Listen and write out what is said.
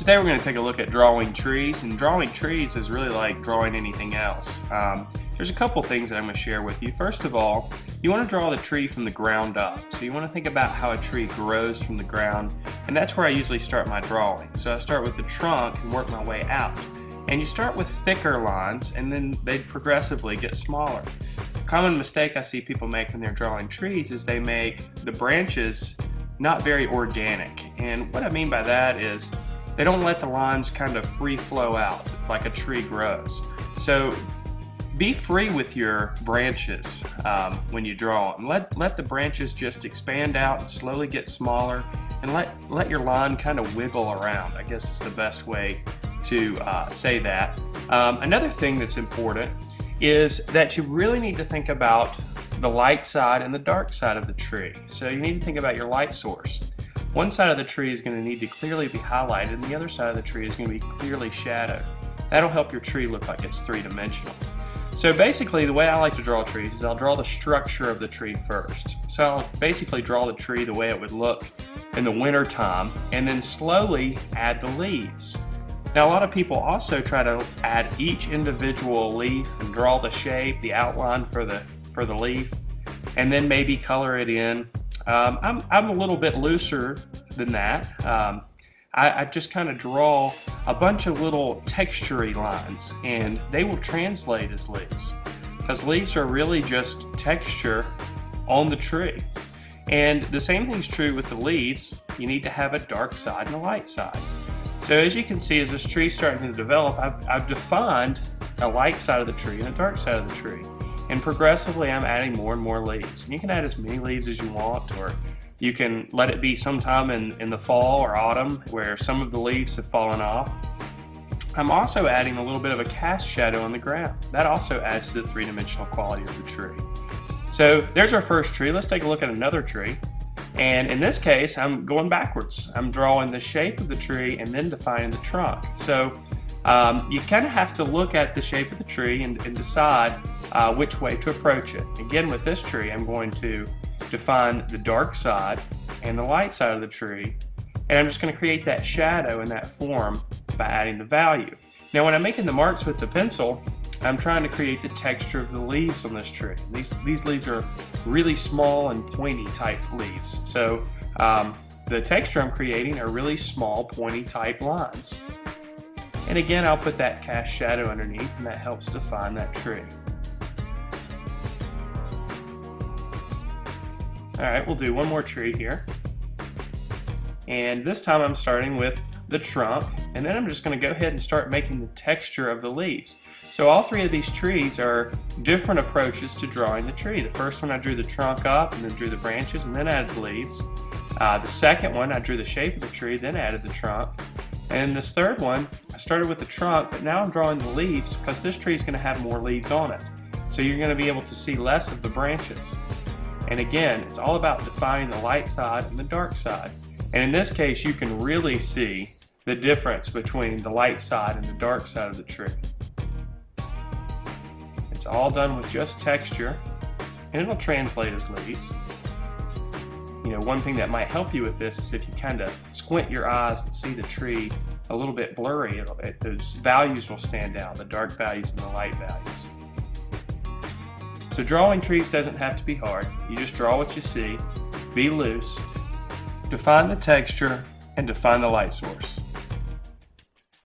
Today we're going to take a look at drawing trees, and drawing trees is really like drawing anything else. There's a couple things that I'm going to share with you. First of all, you want to draw the tree from the ground up. So you want to think about how a tree grows from the ground, and that's where I usually start my drawing. So I start with the trunk and work my way out. And you start with thicker lines, and then they progressively get smaller. A common mistake I see people make when they're drawing trees is they make the branches not very organic. And what I mean by that is they don't let the lines kind of free flow out like a tree grows. So be free with your branches when you draw them. Let the branches just expand out and slowly get smaller, and let your line kind of wiggle around. I guess is the best way to say that. Another thing that's important is that you really need to think about the light side and the dark side of the tree. So you need to think about your light source. One side of the tree is going to need to clearly be highlighted, and the other side of the tree is going to be clearly shadowed. That'll help your tree look like it's three-dimensional. So basically the way I like to draw trees is I'll draw the structure of the tree first. So I'll basically draw the tree the way it would look in the winter time, and then slowly add the leaves. Now a lot of people also try to add each individual leaf and draw the shape, the outline for the leaf, and then maybe color it in. I'm a little bit looser than that. I just kind of draw a bunch of little textury lines, and they will translate as leaves, because leaves are really just texture on the tree. And the same thing is true with the leaves. You need to have a dark side and a light side. So as you can see, as this tree is starting to develop, I've defined a light side of the tree and a dark side of the tree. And progressively I'm adding more and more leaves. And you can add as many leaves as you want, or you can let it be sometime in the fall or autumn where some of the leaves have fallen off. I'm also adding a little bit of a cast shadow on the ground. That also adds to the three-dimensional quality of the tree. So there's our first tree. Let's take a look at another tree. And in this case, I'm going backwards. I'm drawing the shape of the tree and then defining the trunk. So you kind of have to look at the shape of the tree and decide which way to approach it. Again, with this tree, I'm going to define the dark side and the light side of the tree, and I'm just going to create that shadow and that form by adding the value. Now when I'm making the marks with the pencil, I'm trying to create the texture of the leaves on this tree. These leaves are really small and pointy type leaves. So the texture I'm creating are really small pointy type lines. And again, I'll put that cast shadow underneath, and that helps define that tree. Alright, we'll do one more tree here. And this time I'm starting with the trunk, and then I'm just going to go ahead and start making the texture of the leaves. So all three of these trees are different approaches to drawing the tree. The first one I drew the trunk up and then drew the branches and then added the leaves. The second one I drew the shape of the tree, then added the trunk. And this third one, I started with the trunk, but now I'm drawing the leaves because this tree is going to have more leaves on it. So you're going to be able to see less of the branches. And again, it's all about defining the light side and the dark side. And in this case, you can really see the difference between the light side and the dark side of the tree. It's all done with just texture, and it'll translate as leaves. You know, one thing that might help you with this is if you kind of squint your eyes and see the tree a little bit blurry, those values will stand out, the dark values and the light values. So drawing trees doesn't have to be hard. You just draw what you see, be loose, define the texture, and define the light source.